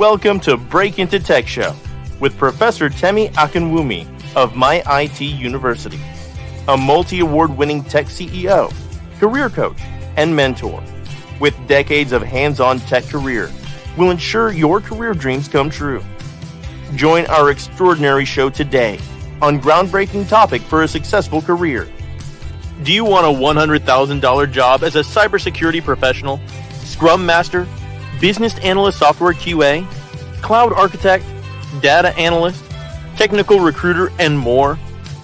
Welcome to Break Into Tech Show with Professor Temi Akinwumi of My IT University, a multi-award winning tech CEO, career coach, and mentor. With decades of hands-on tech career, will ensure your career dreams come true. Join our extraordinary show today on groundbreaking topic for a successful career. Do you want a $100,000 job as a cybersecurity professional, Scrum Master, Business Analyst Software QA, Cloud Architect, Data Analyst, Technical Recruiter, and more?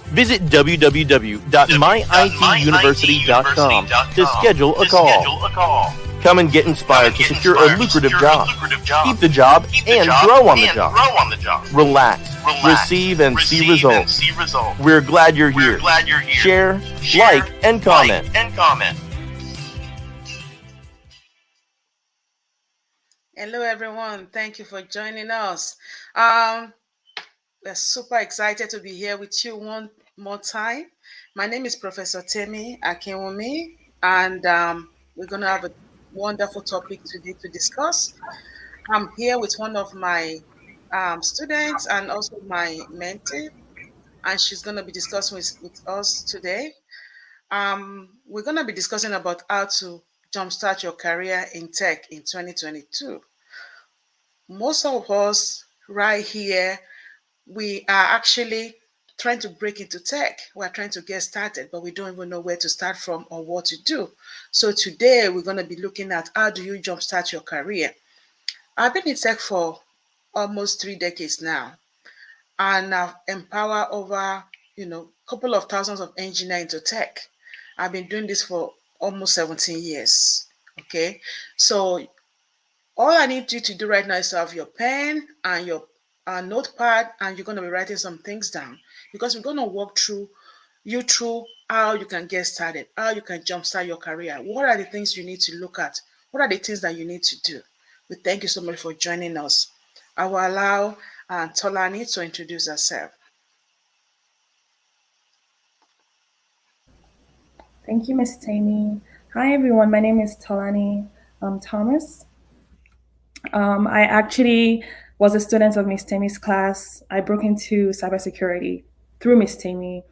Visit www.myituniversity.com to schedule a call. Come and get inspired to secure a lucrative job, keep the job, and grow on the job. Relax, receive, and see results. We're glad you're here. Share, like, and comment. Hello, everyone. Thank you for joining us. We're super excited to be here with you one more time. My name is Professor Temi Akinwumi, and we're going to have a wonderful topic today to discuss. I'm here with one of my students and also my mentee, and she's going to be discussing with us today. We're going to be discussing about how to jumpstart your career in tech in 2022. Most of us right here, we are actually trying to break into tech. We're trying to get started, but we don't even know where to start from or what to do. So today we're going to be looking at how do you jumpstart your career. I've been in tech for almost 3 decades now, and I've empowered over, couple of thousands of engineers into tech. I've been doing this for almost 17 years. Okay, so all I need you to do right now is to have your pen and your notepad, and you're going to be writing some things down, because we're going to walk through how you can get started, how you can jumpstart your career. What are the things you need to look at? What are the things that you need to do? We thank you so much for joining us. I will allow Tolani to introduce herself. Thank you, Ms. Temi. Hi, everyone. My name is Tolani Thomas. I actually was a student of Ms. Temi's class. I broke into cybersecurity through Ms. Temi.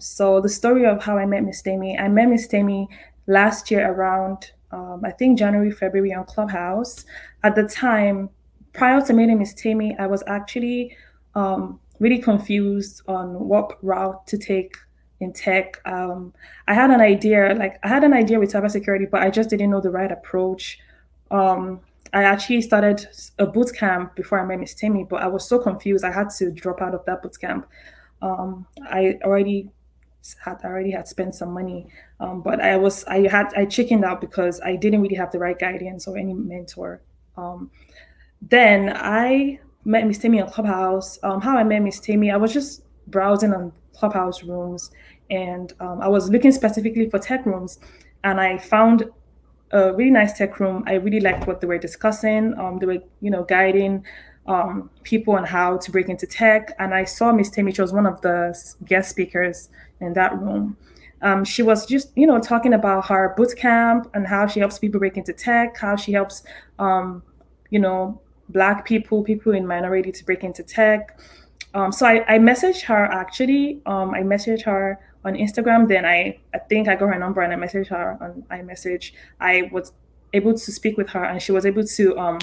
So the story of how I met Ms. Temi, I met Ms. Temi last year around, I think January, February on Clubhouse. At the time, prior to meeting Ms. Temi, I was actually really confused on what route to take in tech. I had an idea with cybersecurity, but I just didn't know the right approach. I actually started a boot camp before I met Ms. Temi, but I was so confused I had to drop out of that boot camp. I already had spent some money, but I chickened out because I didn't really have the right guidance or any mentor. Then I met Ms. Temi on Clubhouse. How I met Ms. Temi, I was just browsing on Clubhouse rooms, and I was looking specifically for tech rooms, and I found a really nice tech room. I really liked what they were discussing. They were, guiding people on how to break into tech. And I saw Ms. Temi. She was one of the guest speakers in that room. She was just, talking about her boot camp and how she helps people break into tech, how she helps, Black people in minority to break into tech. So I messaged her actually. I messaged her on Instagram. Then I think I got her number and I messaged her on iMessage. I was able to speak with her, and she was able to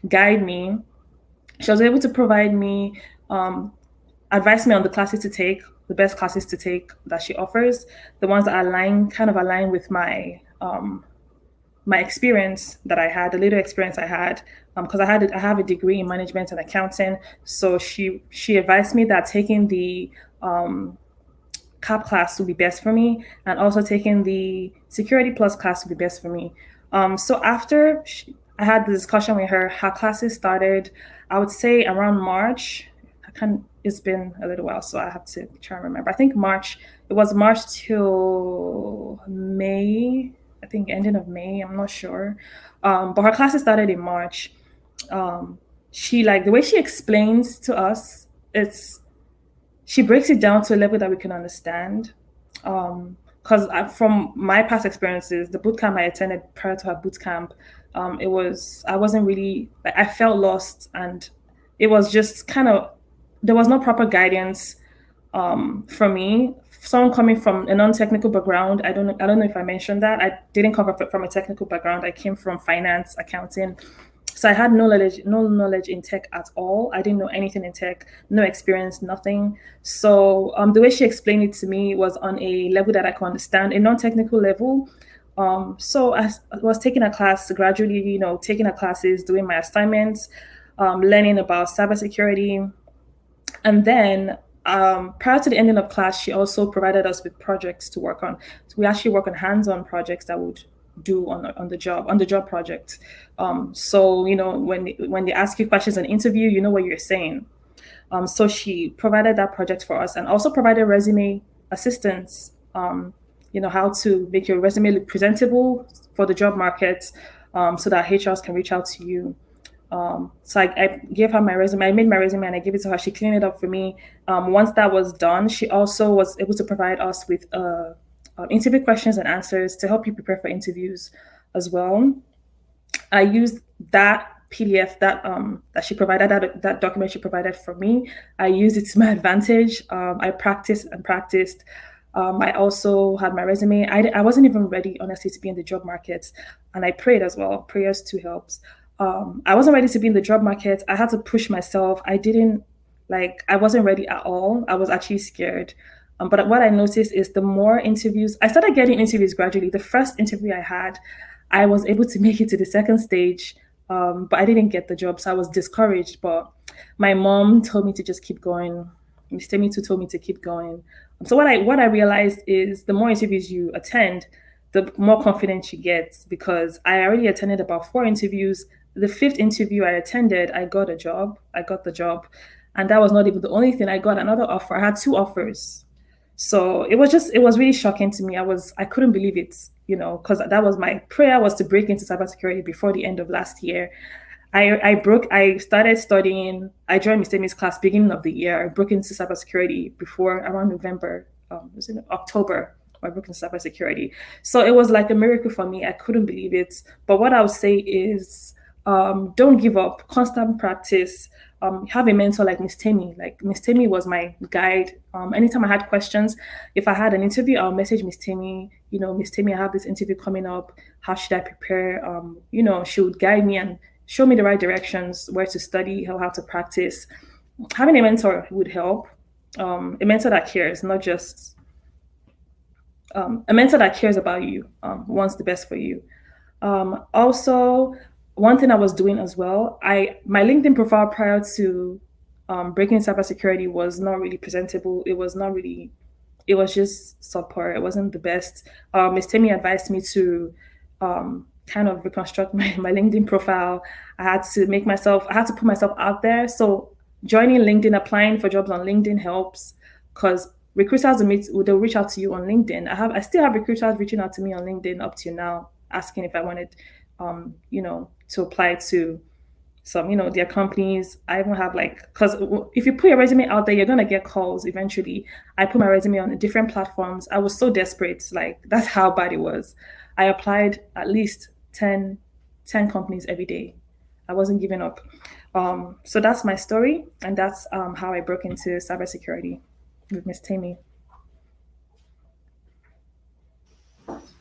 guide me. She was able to provide me, advise me on the classes to take, the best classes to take that she offers, the ones that align with my my experience that I had, the little experience I had, because I have a degree in management and accounting. So she advised me that taking the CAP class would be best for me, and also taking the Security Plus class would be best for me. So after I had the discussion with her, her classes started, I would say around March. It's been a little while, so I have to try and remember. I think March. It was March till May. I think ending of May. I'm not sure. But her classes started in March. She the way she explains to us, she breaks it down to a level that we can understand. Because from my past experiences, the bootcamp I attended prior to her bootcamp, I wasn't really, like, I felt lost, and it was just kind of, there was no proper guidance for me. Someone coming from a non-technical background, I don't know if I mentioned that. I didn't come from a technical background. I came from finance, accounting. So I had no knowledge in tech at all. I didn't know anything in tech, no experience, nothing. So the way she explained it to me was on a level that I could understand, a non-technical level. So I was taking a class gradually, taking a classes, doing my assignments, learning about cybersecurity, and then prior to the ending of class, she also provided us with projects to work on. So we actually work on hands-on projects that would do on the job project. So when they ask you questions in an interview, you know what you're saying. So she provided that project for us, and also provided resume assistance. How to make your resume look presentable for the job market, so that HRs can reach out to you. So I gave her my resume. I made my resume and I gave it to her. She cleaned it up for me. Once that was done, she also was able to provide us with interview questions and answers to help you prepare for interviews as well. I used that PDF that she provided, that document she provided for me. I used it to my advantage. I practiced and practiced. I also had my resume. I wasn't even ready, honestly, to be in the job market, and I prayed as well. Prayers too helps. I wasn't ready to be in the job market. I had to push myself. I wasn't ready at all. I was actually scared. But what I noticed is the more interviews, I started getting interviews gradually. The first interview I had, I was able to make it to the second stage, but I didn't get the job, so I was discouraged. But my mom told me to just keep going. Miss Temi too told me to keep going. So what I realized is the more interviews you attend, the more confidence you get. Because I already attended about 4 interviews. The fifth interview I attended, I got a job. I got the job, and that was not even the only thing. I got another offer. I had 2 offers. So it was really shocking to me. I couldn't believe it, because that was my prayer, was to break into cybersecurity before the end of last year. I started studying. I joined Miss Temi's class beginning of the year. I broke into cybersecurity before around November, was it October? I broke into cybersecurity. So it was like a miracle for me. I couldn't believe it. But what I would say is, don't give up. Constant practice. Have a mentor like Miss Temi. Like Miss Temi was my guide. Anytime I had questions, if I had an interview, I'll message Miss Temi. Miss Temi, I have this interview coming up. How should I prepare? She would guide me and show me the right directions, where to study, how to practice. Having a mentor would help. A mentor that cares, not just a mentor that cares about you, wants the best for you. Also, one thing I was doing as well, my LinkedIn profile prior to breaking cybersecurity was not really presentable. It was just subpar. It wasn't the best. Ms. Temi advised me to kind of reconstruct my LinkedIn profile. I had to put myself out there. So joining LinkedIn, applying for jobs on LinkedIn helps, because recruiters they'll reach out to you on LinkedIn. I still have recruiters reaching out to me on LinkedIn up to now, asking if I wanted, to apply to some, their companies. I even have because if you put your resume out there, you're gonna get calls eventually. I put my resume on different platforms. I was so desperate, that's how bad it was. I applied at least 10 companies every day. I wasn't giving up. So that's my story, and that's how I broke into cybersecurity with Miss Temi.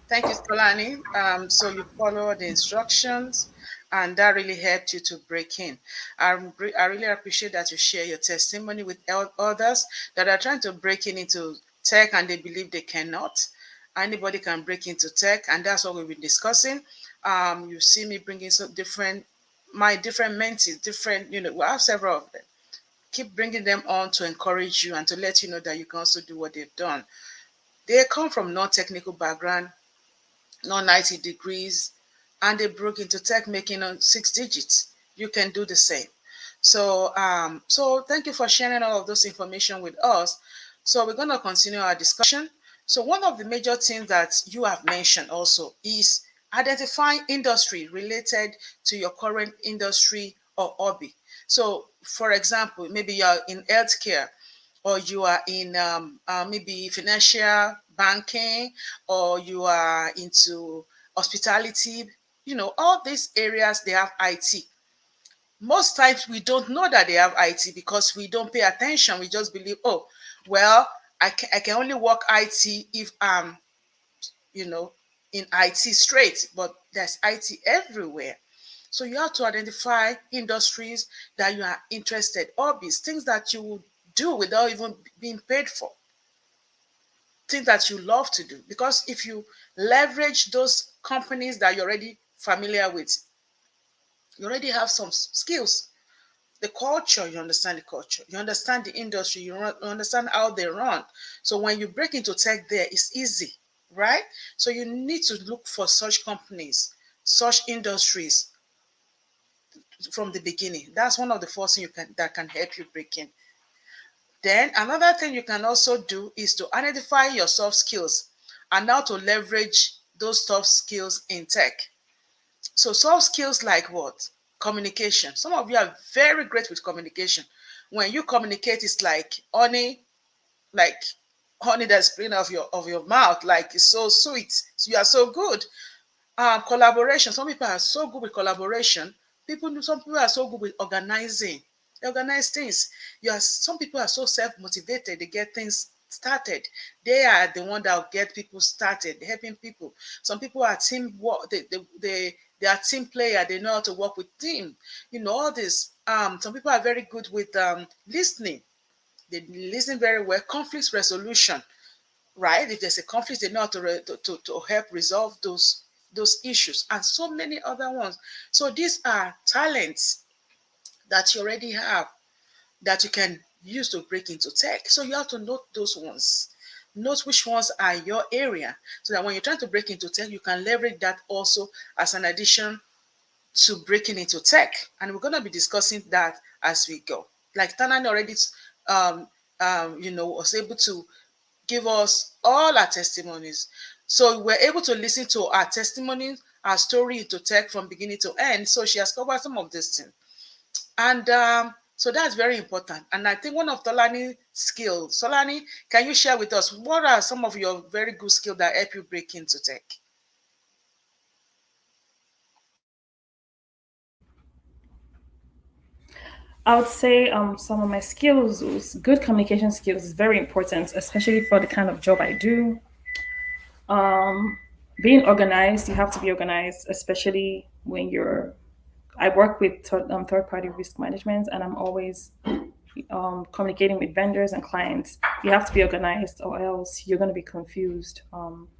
Thank you, Tolani. So you follow the instructions, and that really helped you to break in. I really appreciate that you share your testimony with others that are trying to break into tech and they believe they cannot. Anybody can break into tech, and that's what we've been discussing. You see me bringing my different mentees, we have several of them. Keep bringing them on to encourage you and to let you know that you can also do what they've done. They come from non-technical background, not 90 degrees, and they broke into tech making on 6 digits. You can do the same. So thank you for sharing all of those information with us. So we're going to continue our discussion. So one of the major things that you have mentioned also is identifying industry related to your current industry or hobby. So for example, maybe you're in healthcare, or you are in maybe financial banking, or you are into hospitality. all these areas, they have IT. Most times we don't know that they have IT because we don't pay attention. We just believe, oh, well, I can only work IT if I'm, in IT straight, but there's IT everywhere. So you have to identify industries that you are interested, hobbies, things that you would do without even being paid for, things that you love to do. Because if you leverage those companies that you're already familiar with, you already have some skills. The culture, you understand the culture, you understand the industry, you understand how they run. So when you break into tech there, it's easy, right? So you need to look for such companies, such industries from the beginning. That's one of the first things that can help you break in. Then another thing you can also do is to identify your soft skills and how to leverage those soft skills in tech. So soft skills like what? Communication. Some of you are very great with communication. When you communicate, it's like honey that's spraying of your mouth, like it's so sweet. So you are so good. Collaboration. Some people are so good with collaboration. Some people are so good with organizing. They organize things. Some people are so self-motivated. They get things started. They are the one that will get people started, helping people. Some people are team work. They are team player. They know how to work with team. All this. Some people are very good with listening. They listen very well. Conflict resolution, right? If there's a conflict, they know how to help resolve those issues, and so many other ones. So these are talents that you already have that you can use to break into tech. So you have to note those ones. Note which ones are your area, so that when you're trying to break into tech, you can leverage that also as an addition to breaking into tech. And we're going to be discussing that as we go. Like Tanan already was able to give us all our testimonies. So we're able to listen to our testimonies, our story into tech from beginning to end. So she has covered some of this thing. And so that's very important. And I think one of Tolani's skills, Tolani, can you share with us what are some of your very good skills that help you break into tech? I would say some of my skills, good communication skills, is very important, especially for the kind of job I do. Um, Being organized, you have to be organized, especially when you're. I work with third-party risk management, and I'm always communicating with vendors and clients. You have to be organized, or else you're going to be confused.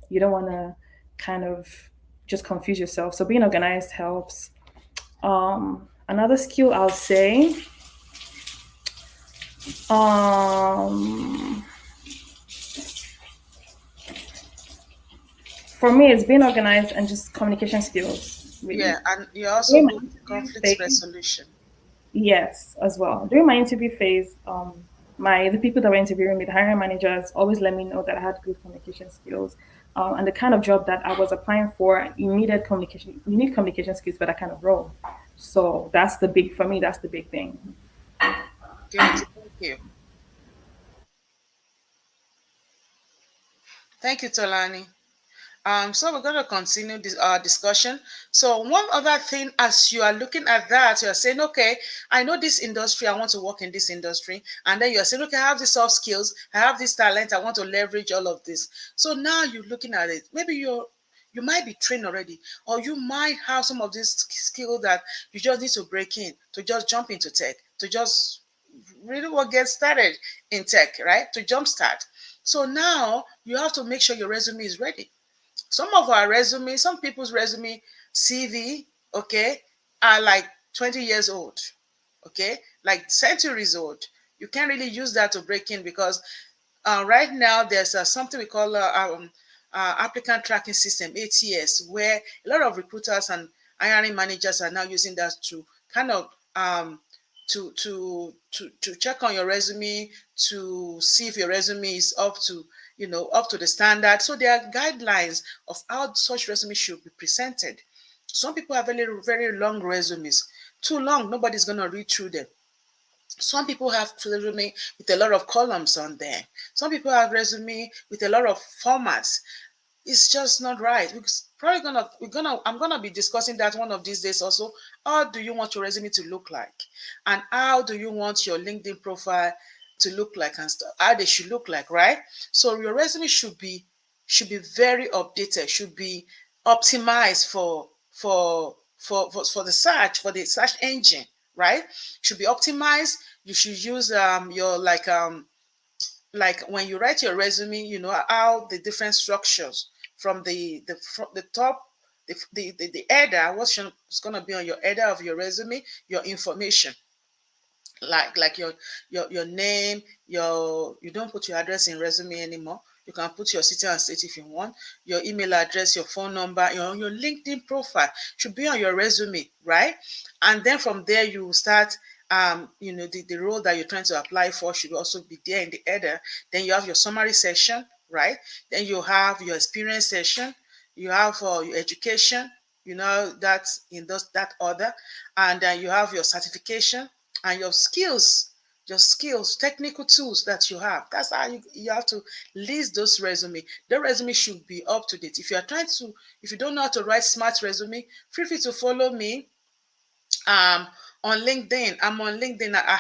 You don't want to kind of just confuse yourself. So being organized helps. Another skill I'll say, um, for me, it's being organized and just communication skills. Yeah, Really, and you're also during my good with interview conflict phase, resolution. yes, as well. During my interview phase, the people that were interviewing me, the hiring managers, always let me know that I had good communication skills. And the kind of job that I was applying for, you needed communication. You need communication skills for that kind of role. So for me. That's the big thing. Good. Thank you. Thank you, Tolani. So we're going to continue this discussion. So one other thing, as you are looking at that, you are saying, okay, I know this industry, I want to work in this industry. And then you are saying, okay, I have these soft skills, I have this talent, I want to leverage all of this. So now you're looking at it. Maybe you might be trained already, or you might have some of these skills that you just need to break in, to just jump into tech, to just really what get started in tech, right? To jumpstart. So now you have to make sure your resume is ready. Some people's resume, CV, okay, are like 20 years old, okay, like centuries old. You can't really use that to break in because right now there's something we call applicant tracking system, ATS, where a lot of recruiters and hiring managers are now using that to kind of to check on your resume, to see if your resume is up to the standard. So there are guidelines of how such resume should be presented. Some people have very very long resumes, too long, nobody's going to read through them. Some people have resume with a lot of columns on there. Some people have resume with a lot of formats. it's just not right. I'm gonna be discussing that one of these days also. How do you want your resume to look like, and how do you want your LinkedIn profile to look like, and stuff, how they should look like, right? So your resume should be very updated, should be optimized for the search engine, right? Should be optimized. You should use your like when you write your resume, you know how the different structures from the top, the header, what's going to be on your header of your resume, your information, like your name, you don't put your address in resume anymore. You can put your city and state if you want, your email address, your phone number, your LinkedIn profile should be on your resume, right? And then from there you start the role that you're trying to apply for should also be there in the header. Then you have your summary section, right? Then you have your experience section, you have your education, that's in that order, and then you have your certification and your skills, technical tools that you have. That's how you have to list those resume. The resume should be up to date. If you don't know how to write smart resume, feel free to follow me on LinkedIn. I'm on LinkedIn. I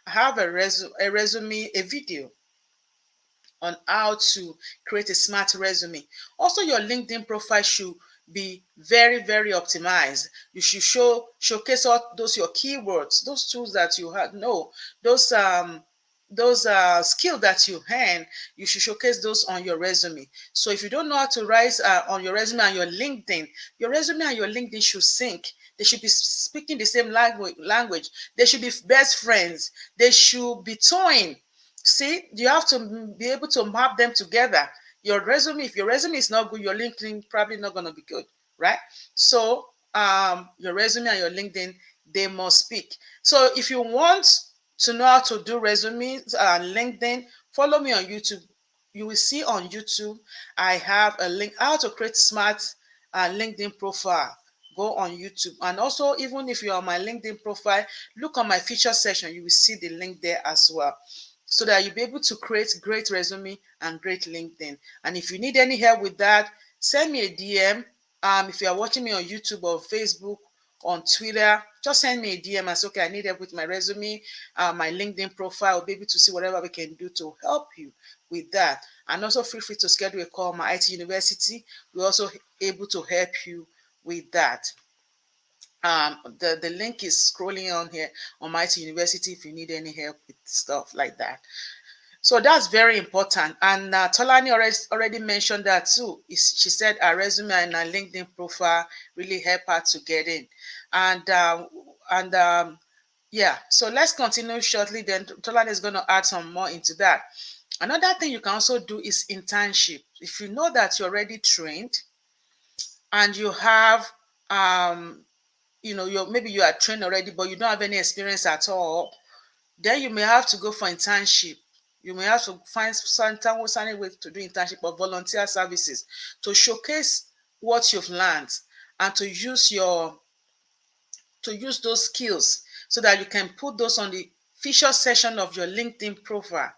have a resume, a video on how to create a smart resume. Also, your LinkedIn profile should be very, very optimized. You should showcase all those your keywords, those tools that you have. No, those skills that you earn. You should showcase those on your resume. So if you don't know how to write on your resume and your resume and your LinkedIn should sync. They should be speaking the same language. They should be best friends. They should be toying. See, you have to be able to map them together. If your resume is not good, your LinkedIn probably not going to be good, right? So, your resume and your LinkedIn, they must speak. So, if you want to know how to do resumes and LinkedIn, follow me on YouTube. You will see on YouTube, I have a link how to create smart LinkedIn profile. Go on YouTube. And also, even if you're on my LinkedIn profile, look on my feature section. You will see the link there as well, so that you'll be able to create great resume and great LinkedIn. And if you need any help with that, send me a DM. If you are watching me on YouTube or Facebook, on Twitter, just send me a DM and say, okay, I need help with my resume, my LinkedIn profile. I'll be able to see whatever we can do to help you with that. And also feel free to schedule a call. My IT University, we're also able to help you with that. The link is scrolling on here on my IT University if you need any help with stuff like that. So that's very important. And Tolani already mentioned that too. She said her resume and her LinkedIn profile really help her to get in. And yeah, so let's continue shortly. Then Tolani is going to add some more into that. Another thing you can also do is internship. If you know that you're already trained and you have maybe you are trained already, but you don't have any experience at all, then you may have to go for internship. You may have to find some way to do internship or volunteer services to showcase what you've learned and to use those skills so that you can put those on the feature section of your LinkedIn profile.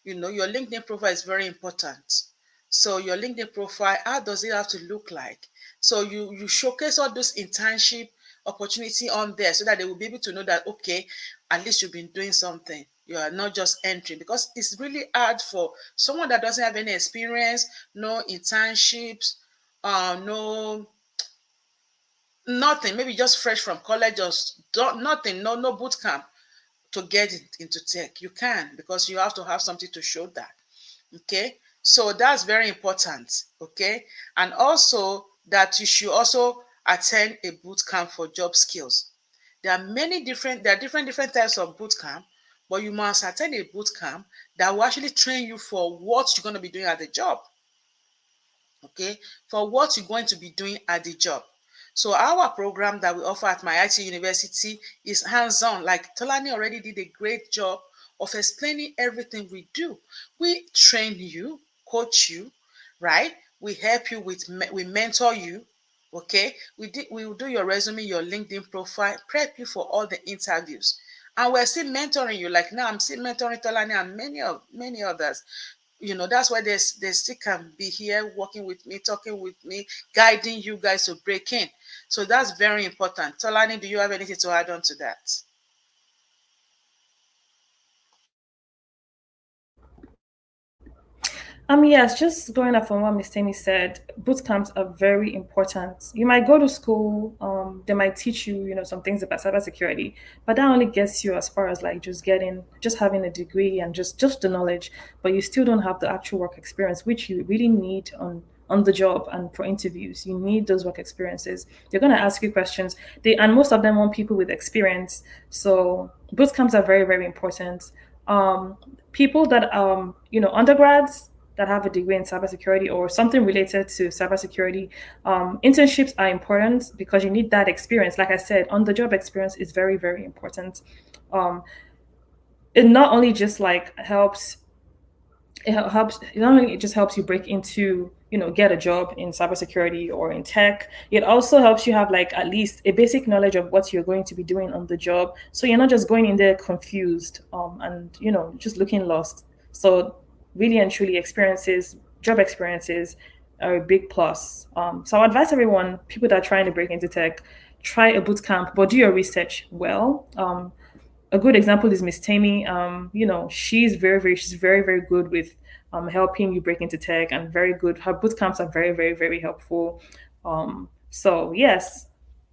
Your LinkedIn profile is very important. So your LinkedIn profile, how does it have to look like? So you showcase all those internship opportunity on there so that they will be able to know that, okay, at least you've been doing something. You are not just entering, because it's really hard for someone that doesn't have any experience, no internships, no nothing, maybe just fresh from college, just nothing, no boot camp to get into tech. You can, because you have to have something to show that. Okay, so that's very important. Okay, and also that you should also attend a boot camp for job skills. There are different types of boot camp, but you must attend a boot camp that will actually train you for what you're going to be doing at the job. Okay, for what you're going to be doing at the job. So our program that we offer at my IT University is hands-on. Like Tolani already did a great job of explaining everything we do. We train you, coach you, right? We help you we mentor you. Okay, we will do your resume, your LinkedIn profile, prep you for all the interviews. And we're still mentoring you. Like now, I'm still mentoring Tolani and many others. that's why they still can be here working with me, talking with me, guiding you guys to break in. So that's very important. Tolani, do you have anything to add on to that? Yes, just going up from what Miss Temi said, boot camps are very important. You might go to school, they might teach you, some things about cybersecurity, but that only gets you as far as like just having a degree and just the knowledge, but you still don't have the actual work experience, which you really need on the job and for interviews. You need those work experiences. They're gonna ask you questions. And most of them want people with experience. So boot camps are very, very important. People that undergrads that have a degree in cybersecurity or something related to cybersecurity, internships are important because you need that experience. Like I said, on the job experience is very, very important. Um, it not only just like helps it not only it just helps you break into, get a job in cybersecurity or in tech. It also helps you have like at least a basic knowledge of what you're going to be doing on the job, so you're not just going in there confused, and just looking lost. So really and truly, job experiences are a big plus. So I advise everyone, people that are trying to break into tech, try a boot camp, but do your research well. A good example is Miss Temi. She's very, very good with helping you break into tech, and very good. Her boot camps are very, very, very helpful. So yes,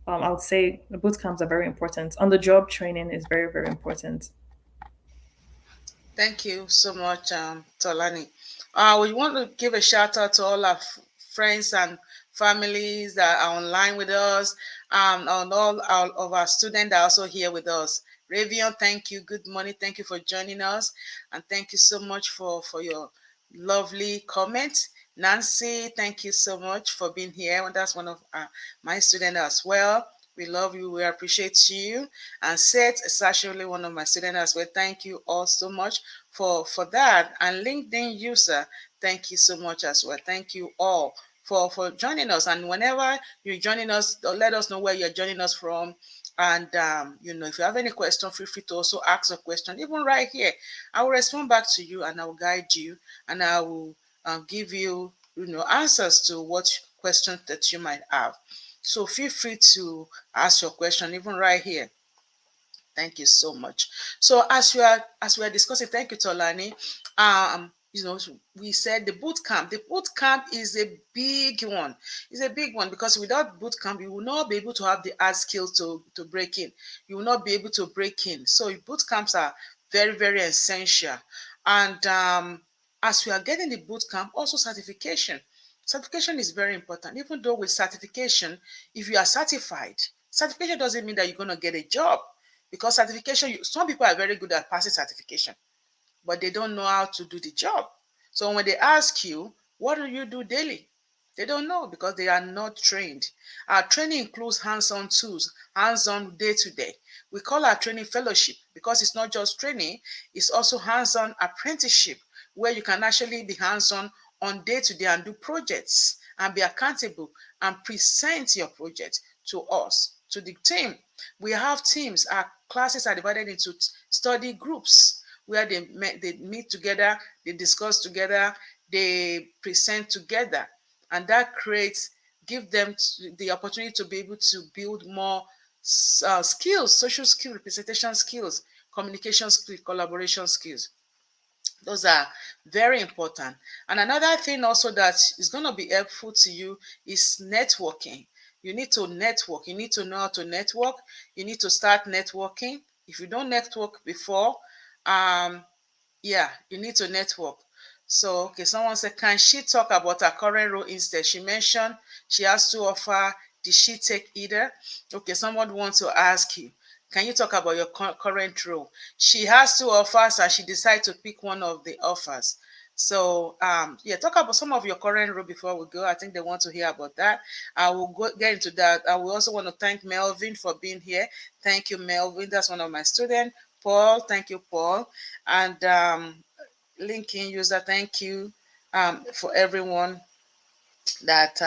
I would say the boot camps are very important. On the job training is very, very important. Thank you so much, Tolani. We want to give a shout out to all our friends and families that are online with us, and all of our students that are also here with us. Ravion, thank you. Good morning. Thank you for joining us. And thank you so much for your lovely comments. Nancy, thank you so much for being here. That's one of my students as well. We love you. We appreciate you. And Seth is actually one of my students as well. Thank you all so much for that. And LinkedIn user, thank you so much as well. Thank you all for joining us. And whenever you're joining us, let us know where you're joining us from. And if you have any question, feel free to also ask a question, even right here. I will respond back to you, and I will guide you, and I will give you, answers to what questions that you might have. So feel free to ask your question, even right here. Thank you so much. So as we are discussing, thank you, Tolani. We said the boot camp. The boot camp is a big one. It's a big one because without boot camp, you will not be able to have the hard skills to break in. You will not be able to break in. So boot camps are very, very essential. And as we are getting the boot camp, also certification. Certification is very important. Even though with certification, if you are certification doesn't mean that you're going to get a job, because certification, some people are very good at passing certification, but they don't know how to do the job. So when they ask you, what do you do daily? They don't know because they are not trained. Our training includes hands-on tools, hands-on day-to-day. We call our training fellowship because it's not just training, it's also hands-on apprenticeship, where you can actually be hands-on on day-to-day and do projects and be accountable and present your project to us, to the team. We have teams. Our classes are divided into study groups where they meet together, they discuss together, they present together, and that give them the opportunity to be able to build more skills, social skills, representation skills, communication skills, collaboration skills. Those are very important. And another thing also that is going to be helpful to you is networking. You need to network. You need to know how to network. You need to start networking. If you don't network before, yeah, you need to network. So, okay, someone said, can she talk about her current role instead? She mentioned she has to offer. Did she take either? Okay, someone wants to ask you, can you talk about your current role? She has two offers and she decided to pick one of the offers. So, yeah, talk about some of your current role before we go. I think they want to hear about that. I will get into that. I will also want to thank Melvin for being here. Thank you, Melvin. That's one of my students. Paul, thank you, Paul. And LinkedIn user, thank you for everyone that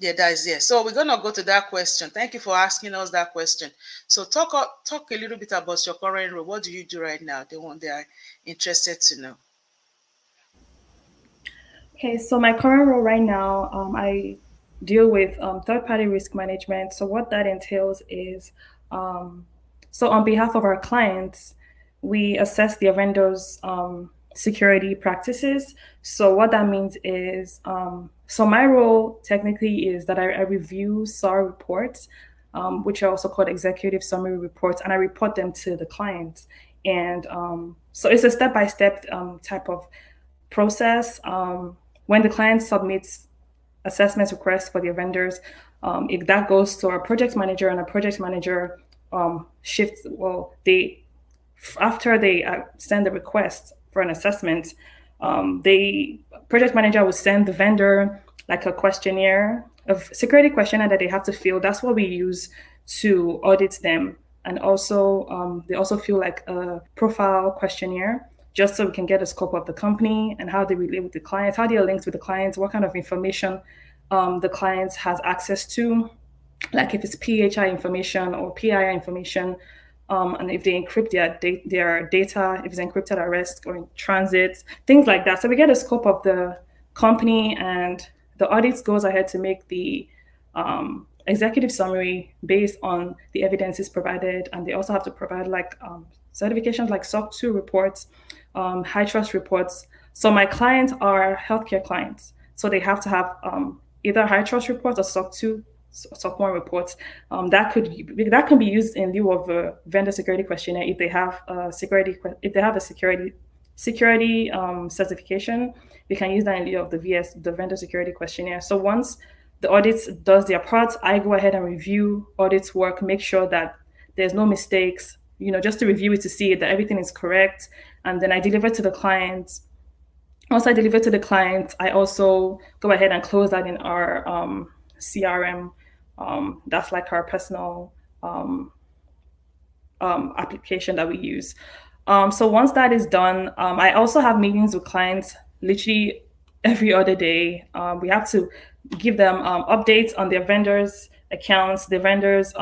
yeah, that is there. So we're gonna go to that question. Thank you for asking us that question. So talk a little bit about your current role. What do you do right now? They are interested to know. Okay, so my current role right now, I deal with third-party risk management. So what that entails is, um, so on behalf of our clients, we assess their vendors' security practices. So what that means is, so my role technically is that I review SAR reports, which are also called executive summary reports, and I report them to the clients. And so it's a step-by-step type of process. When the client submits assessment requests for their vendors, if that goes to our project manager, and our project manager shifts, well, they after they send the request for an assessment, they project manager will send the vendor like a questionnaire, a security questionnaire that they have to fill. That's what we use to audit them. And also, they also feel like a profile questionnaire, just so we can get a scope of the company and how they relate with the clients, how they are linked with the clients, what kind of information the clients has access to, like if it's PHI information or PII information, and if they encrypt their data, if it's encrypted at rest or in transit, things like that. So we get a scope of the company, and the audit goes ahead to make the executive summary based on the evidences provided, and they also have to provide like certifications like SOC 2 reports, high trust reports. So my clients are healthcare clients, so they have to have either high trust reports or SOC 2 SOC 1 reports. That can be used in lieu of a vendor security questionnaire if they have a security certification. We can use that in lieu of the vendor security questionnaire. So once the audit does their part, I go ahead and review audit's work, make sure that there's no mistakes, just to review it to see that everything is correct. And then I deliver to the client. Once I deliver to the client, I also go ahead and close that in our CRM. That's like our personal application that we use. So once that is done, I also have meetings with clients literally every other day. We have to give them updates on their vendors' accounts, their vendors'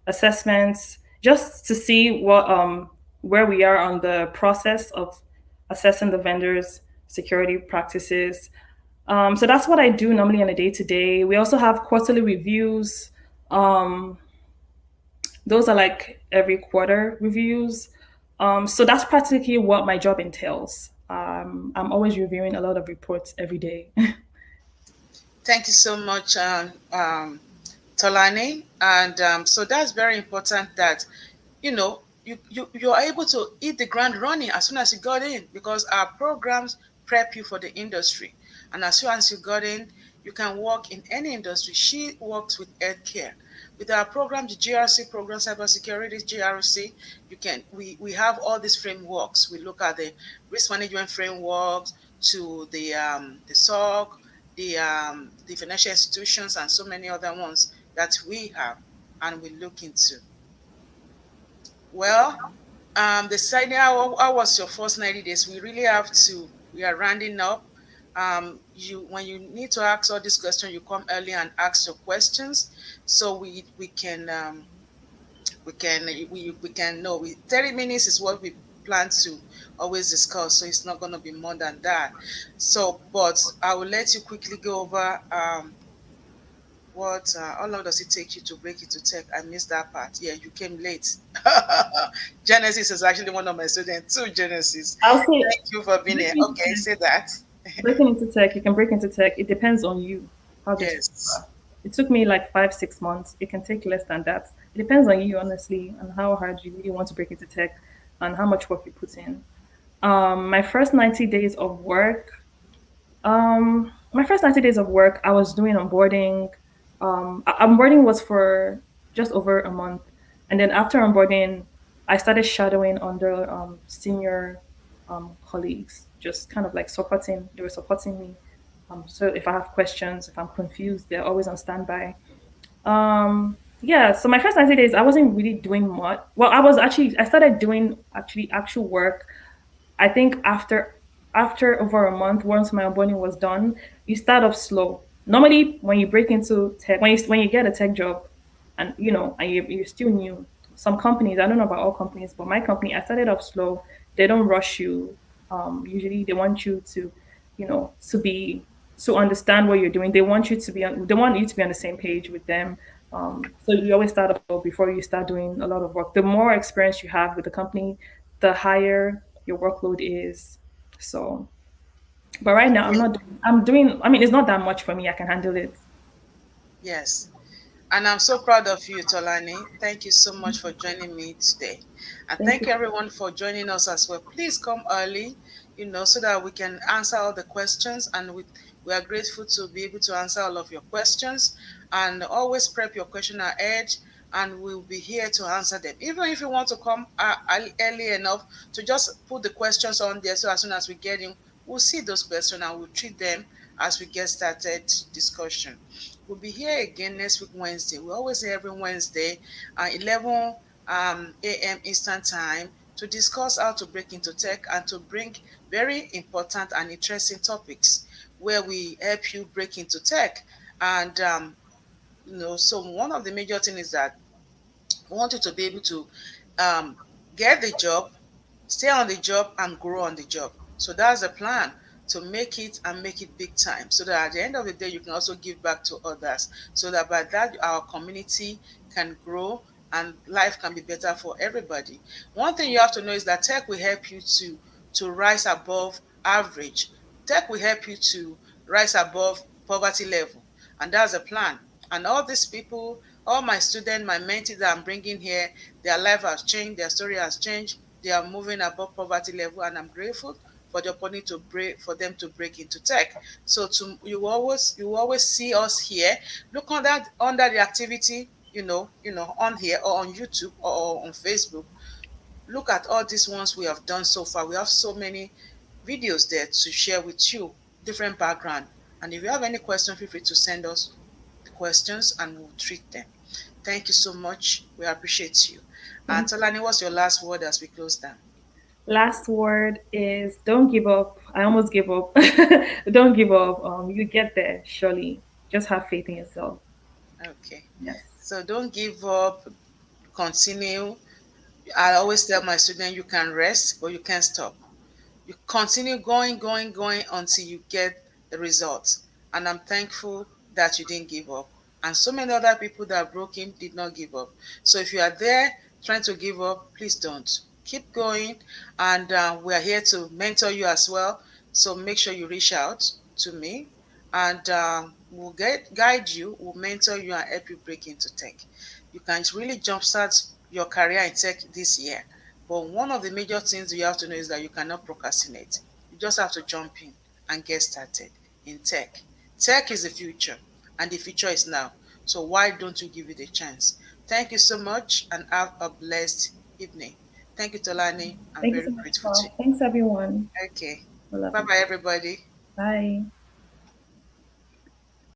assessments, just to see where we are on the process of assessing the vendors' security practices. So that's what I do normally on a day to day. We also have quarterly reviews. Those are like every quarter reviews. So that's practically what my job entails. I'm always reviewing a lot of reports every day. Thank you so much, Tolani. And so that's very important that, you're able to hit the ground running as soon as you got in, because our programs prep you for the industry. And as soon as you got in, you can work in any industry. She works with healthcare. With our program, the GRC program, Cybersecurity GRC, we have all these frameworks. We look at the risk management frameworks, to the SOC, the financial institutions, and so many other ones that we have and we look into. Well, the side, how was your first 90 days? We are rounding up. When you need to ask all these questions, you come early and ask your questions, so we can know. 30 minutes is what we plan to always discuss, so it's not going to be more than that. So, but I will let you quickly go over how long does it take you to break into tech? I missed that part. Yeah, you came late. Genesis is actually one of my students too. Genesis, I'll say thank you for being here. Okay, say that. breaking into tech, you can break into tech. It depends on you, how desperate you Yes. are. It took me like 5, 6 months. It can take less than that. It depends on you, honestly, and how hard you really want to break into tech and how much work you put in. My first 90 days of work, I was doing onboarding. Onboarding was for just over a month, and then after onboarding, I started shadowing under senior colleagues, just kind of like supporting. They were supporting me. So if I have questions, if I'm confused, they're always on standby. Yeah, so my first 90 days, I wasn't really doing much. Well, I started doing actual work. I think after over a month, once my onboarding was done, you start off slow. Normally, when you break into tech, when you get a tech job, and you're still new. Some companies, I don't know about all companies, but my company, I started off slow. They don't rush you. Usually, they want you to be to understand what you're doing. They want you to be on. They want you to be on the same page with them. So you always start off before you start doing a lot of work. The more experience you have with the company, the higher your workload is. So, but right now I'm Yeah. not. I'm doing. I mean, it's not that much for me. I can handle it. Yes. And I'm so proud of you, Tolani. Thank you so much for joining me today. And Thank thank you. you everyone for joining us as well. Please come early, so that we can answer all the questions. And we are grateful to be able to answer all of your questions. And always prep your question ahead, and we'll be here to answer them. Even if you want to come early enough to just put the questions on there, so as soon as we get in, we'll see those questions and we'll treat them as we get started discussion. We'll be here again next week, Wednesday. We're always here every Wednesday at 11 a.m. Eastern Time to discuss how to break into tech and to bring very important and interesting topics where we help you break into tech. And, so one of the major things is that we want you to be able to um, get the job, stay on the job, and grow on the job. So that's the plan, to make it and make it big time, so that at the end of the day you can also give back to others, so that by that our community can grow and life can be better for everybody. One thing you have to know is that tech will help you to rise above average. Tech will help you to rise above poverty level, and that's the plan. And all these people, all my students, my mentees that I'm bringing here, their life has changed, their story has changed. They are moving above poverty level, and I'm grateful for the opportunity to break for them to break into tech. So you always see us here. Look under the activity, on here or on YouTube or on Facebook. Look at all these ones we have done so far. We have so many videos there to share with you, different background. And if you have any question, feel free to send us the questions and we'll treat them. Thank you so much. We appreciate you. And Thank Tolani, what's your last word as we close down? Last word is don't give up. I almost gave up. Don't give up. You get there surely. Just have faith in yourself. Okay. Yes. So don't give up, continue. I always tell my students you can rest, but you can't stop. You continue going, going, going until you get the results. And I'm thankful that you didn't give up. And so many other people that are broken did not give up. So if you are there trying to give up, please don't. Keep going. And we are here to mentor you as well. So make sure you reach out to me, and we'll guide you, we'll mentor you, and help you break into tech. You can really jumpstart your career in tech this year. But one of the major things you have to know is that you cannot procrastinate. You just have to jump in and get started in tech. Tech is the future, and the future is now. So why don't you give it a chance? Thank you so much, and have a blessed evening. Thank you, Tolani. I'm Thank you very so much, grateful to Prof. Thanks, everyone. you. Okay. I love Bye you. bye, everybody. Bye.